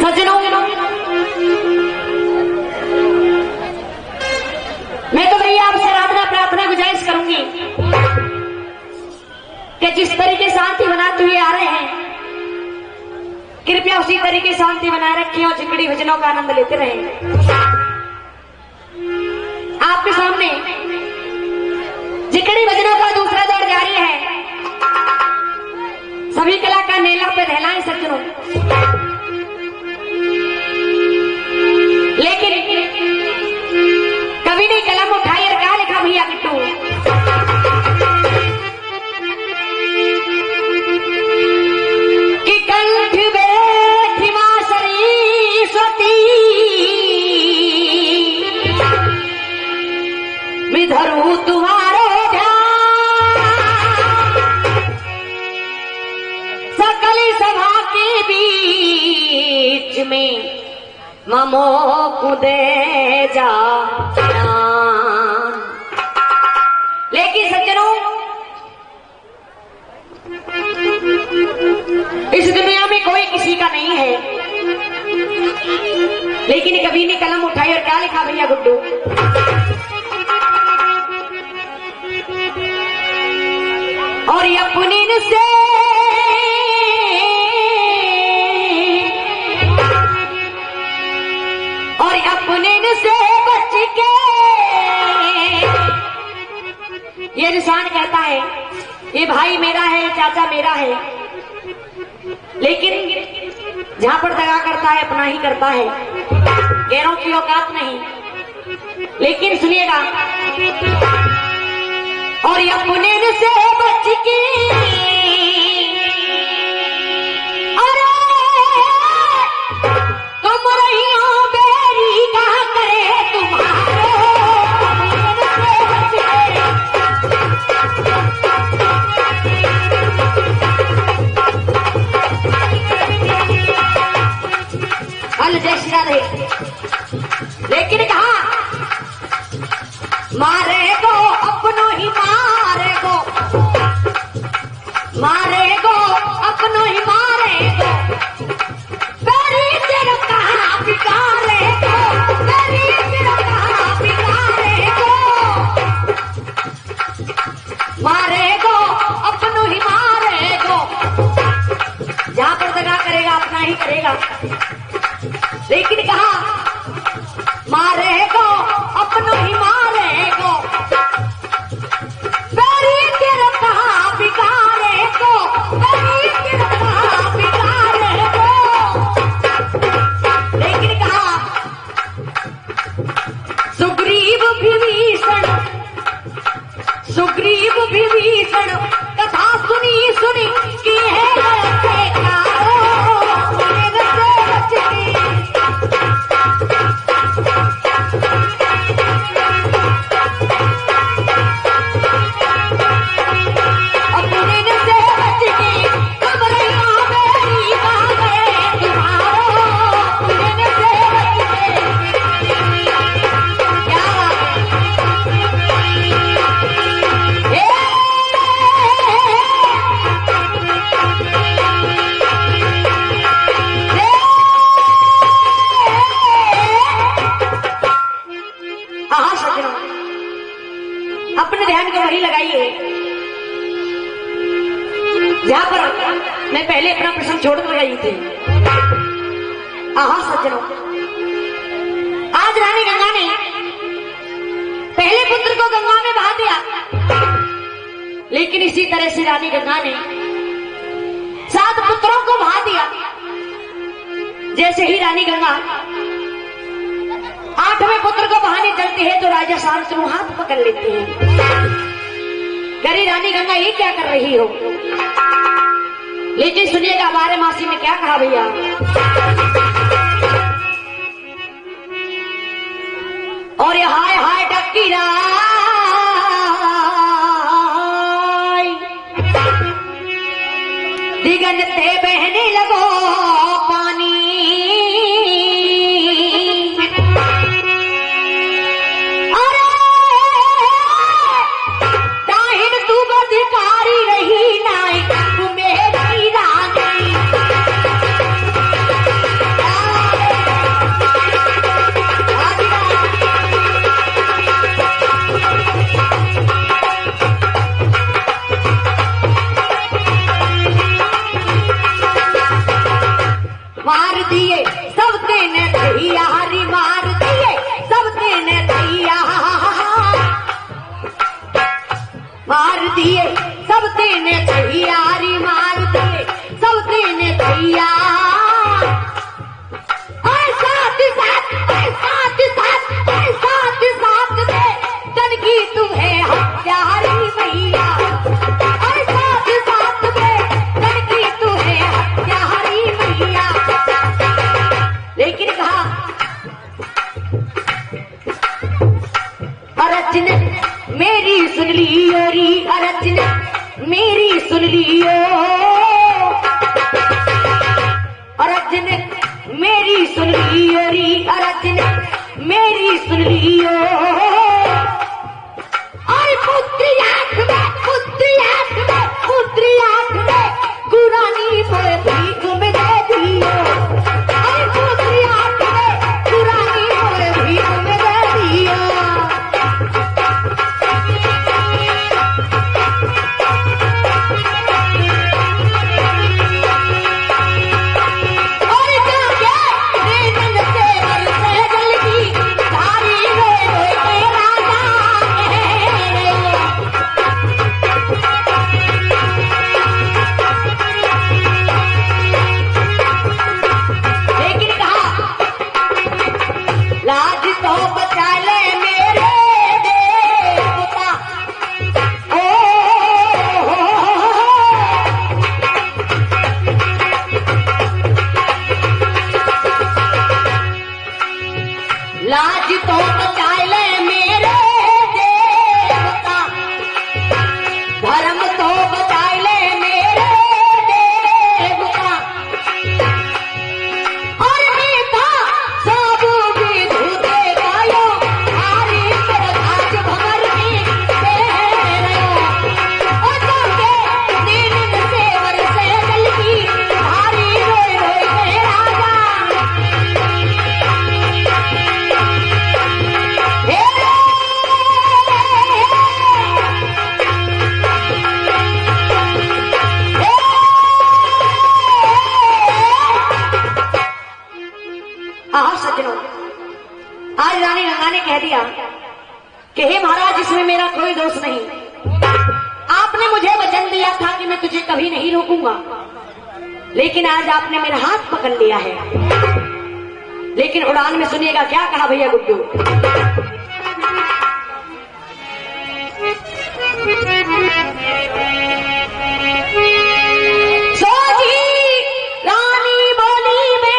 सज्जनों, मैं तो भैया आपसे आराधना प्रार्थना गुजारिश करूंगी कि जिस तरीके शांति बनाते हुए आ रहे हैं, कृपया उसी तरीके शांति बनाए रखें और झिकड़ी भजनों का आनंद लेते रहें। आपके सामने झिकड़ी भजनों का दूसरा दौर जारी है। सभी कला का नेला पे रहना है सज्जनों, लेकिन कभी नहीं कलम उठाई और क्या लिखा भैया किट्टू, कि कंठ बैठी मां सरस्वती मैं धरूं तुम्हारो ध्यान, सकल सभा के बीच में ममो कुदे जा। लेकिन सज्जनों, इस दुनिया में कोई किसी का नहीं है, लेकिन कभी ने कलम उठाई और क्या लिखा भैया गुड्डू, और अपने से बच के ये इंसान कहता है ये भाई मेरा है, चाचा मेरा है, लेकिन जहां पर दगा करता है अपना ही करता है, गैरों की औकात नहीं। लेकिन सुनिएगा, और अपने से बच के लेकिन कहा मारे गो अपनो ही मारे गो, मारे गो अपनो ही मारे गो, तेरी तेरा कहा बिगाड़े गो, तेरी तेरा कहा बिगाड़े गो, मारे गो अपनो ही मारे गो। जहां पर दगा करेगा अपना ही करेगा, लेकिन कहा मारेगो अपनो ही मारेगो, तेरी तेरा कहा बिगाड़ेगो, तेरी तेरा कहा बिगाड़ेगो। लेकिन कहा सुग्रीव विभीषण कथा सुनी सुनी की है अपने ध्यान को वही लगाइए जहां पर मैं पहले अपना प्रश्न छोड़कर गई थी। सज्जनों, आज रानी गंगा ने पहले पुत्र को गंगा में बहा दिया, लेकिन इसी तरह से रानी गंगा ने 7 पुत्रों को बहा दिया। जैसे ही रानी गंगा 8वें पुत्र को बहाने चलती है तो राजा शांतनु हाथ पकड़ लेते हैं। गरी रानी गंगा ये क्या कर रही हो? लेकिन सुनिएगा हमारे मासी ने क्या कहा भैया, और ये हाय हाय टक्की राय दिगन ते बहने लगो पानी, अधिकारी रही नाई तू मेरी रानी। कह दिया कि हे महाराज, इसमें मेरा कोई दोष नहीं। आपने मुझे वचन दिया था कि मैं तुझे कभी नहीं रोकूंगा, लेकिन आज आपने मेरा हाथ पकड़ लिया है। लेकिन उड़ान में सुनिएगा क्या कहा भैया गुड्डू। सोची रानी बोली में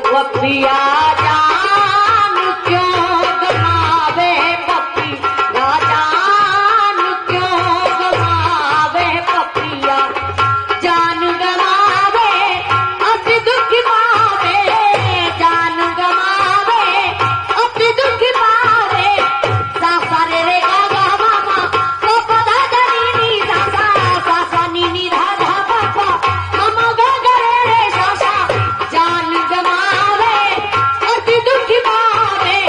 पपिया जान क्यों गमावे, पपिया जान क्यों गमावे, पपिया जान गमावे अति दुख पावे, जान गमावे अति दुख पावे। सासा रे रे गा गा मामा तो पदा नी सासा, सासा नी नी धा धा पापा मामा गा गा रे रे सासा। जान गमावे अति दुख पावे,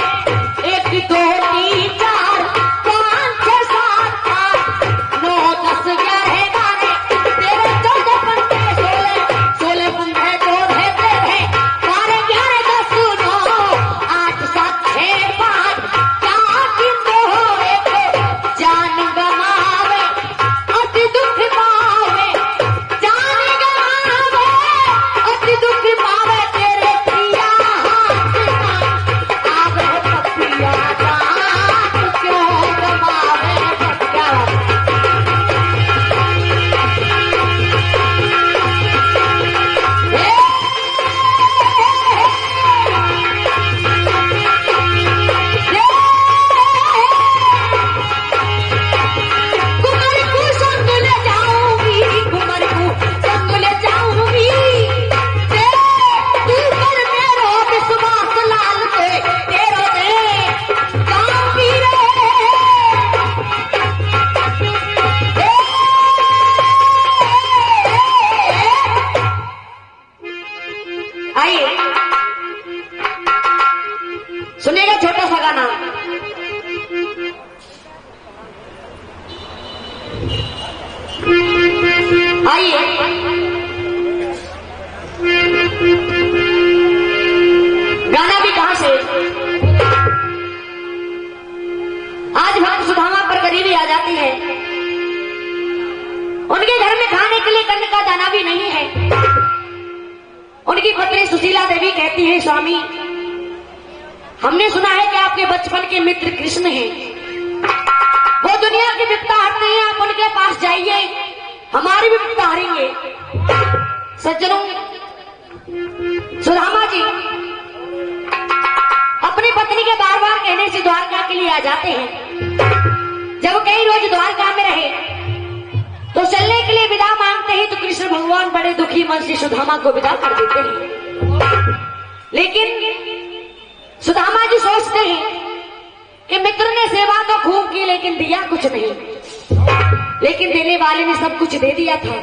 एक दो तीन चार पाँच छह सात आठ नौ 10 11 12 13 14 15 16 16 15 14 13 12 11 10 9 8 7 6 5 4 3 2 1। जान गमावे अति दुख पावे, जान गमावे अति दुख पावे, तेरे पिया हाथ आवे पपिया जान क्यों गमावे, पपिया कुमारी को संग ले जाऊंगी, कुमारी को संग ले जाऊंगी, तू कर मेरो विश्वास लाल पे तेरो दे जाऊंगी रे। आइए सुनिएगा छोटा सा गाना। आइए गाना भी कहां से, आज भक्त सुदामा पर गरीबी आ जाती है, उनके घर में खाने के लिए कन्न का दाना भी नहीं है। उनकी पत्नी सुशीला देवी कहती है, स्वामी हमने सुना है कि आपके बचपन के मित्र कृष्ण हैं, वो दुनिया की विपदा हरते हैं, आप उनके पास जाइए, हमारी भी विपदा हरेंगे। सज्जनों, सुदामा जी अपनी पत्नी के बार बार कहने से द्वारका के लिए आ जाते हैं। जब कई रोज द्वारका में रहे तो चलने के लिए विदा मांगते ही तो कृष्ण भगवान बड़े दुखी मन से सुदामा को विदा कर देते हैं। लेकिन सुदामा जी सोचते हैं कि मित्र ने सेवा तो खूब की लेकिन दिया कुछ नहीं, लेकिन देने वाले ने सब कुछ दे दिया था।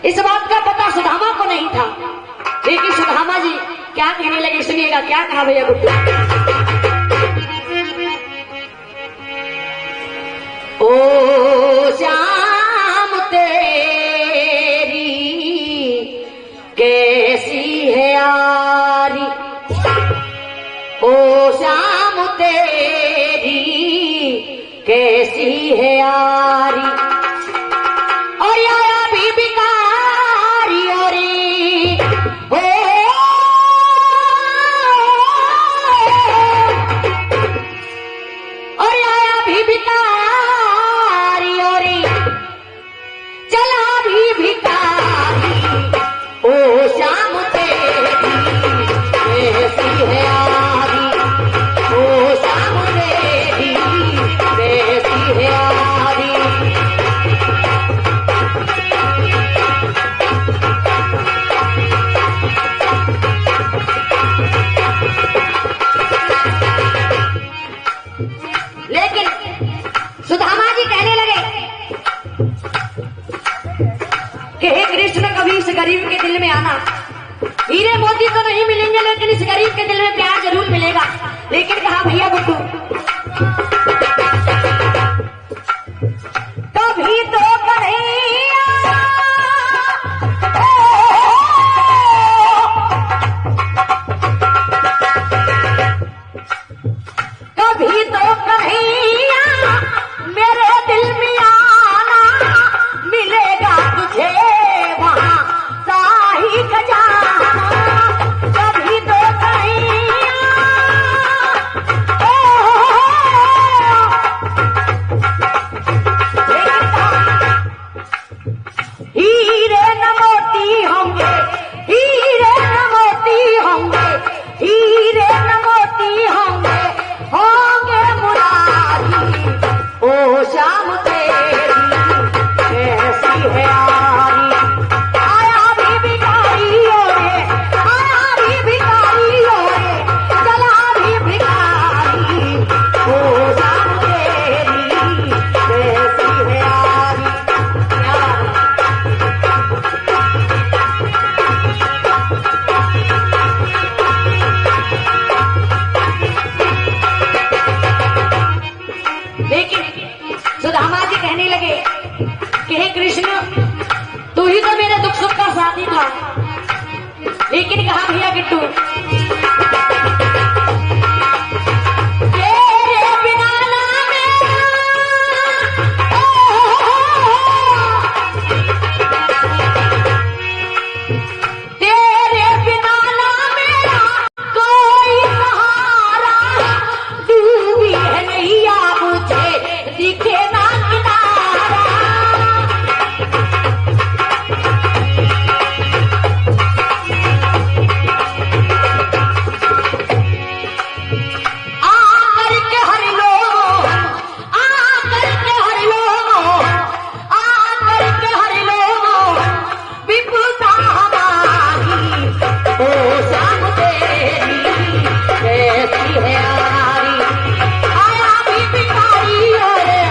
इस बात का पता सुदामा को नहीं था, लेकिन सुदामा जी क्या कहने लगे सुनिएगा। क्या कहा भैया गुड्डू? ओ श्याम तेरी कैसी है यारी, ओ श्याम तेरी कैसी है यारी, और यारा भी बिकारी औरी हो, और यारा भी बिकारी औरी चला भी भिकारी, ओ श्याम तेरी कैसी है यारी, ओ श्याम तेरी कैसी है यारी। लेकिन सुदामा जी कहने लगे कि हे कृष्ण, कभी इस गरीब के दिल में आना। हीरे मोती तो नहीं मिलेंगे, लेकिन इस गरीब के दिल में प्यार जरूर मिलेगा। लेकिन कहा भैया गुड्डू, कभी तो कन्हैया, कभी तो कन्हैया मेरे दिल में आना, मिलेगा तुझे वहाँ शाही खजाना। कभी तो कन्हैया, हीरे न मोती होंगे, हीरे न मोती होंगे, हीरे न मोती होंगे, होंगे मुरारी, ओ श्याम तेरी कैसी है यारी, आया भी भिखारी ओरे, आया भी भिखारी ओरे, चला भी भिखारी, ओ श्याम तेरी कैसी है यारी। लेकिन सुदामा जी कहने लगे कि हे कृष्ण, तू ही तो मेरे दुख सुख का साथी था। लेकिन कहा भैया गिट्टू, तेरे बिना ना मेरा, तेरे बिना ना मेरा कोई सहारा, डूबी है नैया मुझे दिखे ना किनारा। आकर के हर लोग, आकर के हर लोग, आकर के हर लोग, विपुलता हमारी, ओ श्याम तेरी कैसी है यारी, आया भी भिखारी ओरे,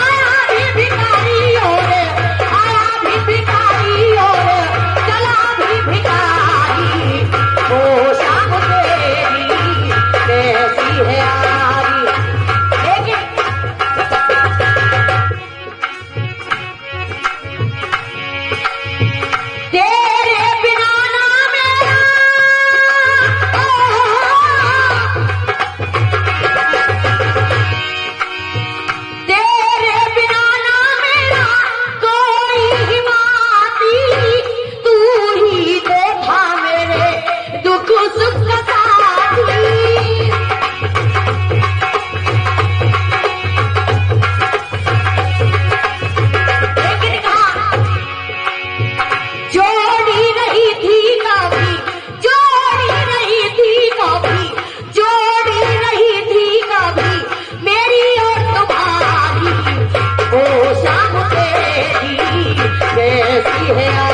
आया भी भिखारी ओरे, आया भी भिखारी ओरे, चला भी भिखारी, ओ श्याम तेरी कैसी है यारी। लेकिन तेरे बिना ना मेरा, तेरे बिना ना मेरा कोई हिमाती, तू ही तो था मेरे दुख सुख का साथी। लेकिन कहा जोड़ी नहीं थी कभी, जोड़ी नहीं थी कभी, जोड़ी नहीं थी कभी मेरी और तुम्हारी, ओ श्याम तेरी कैसी है।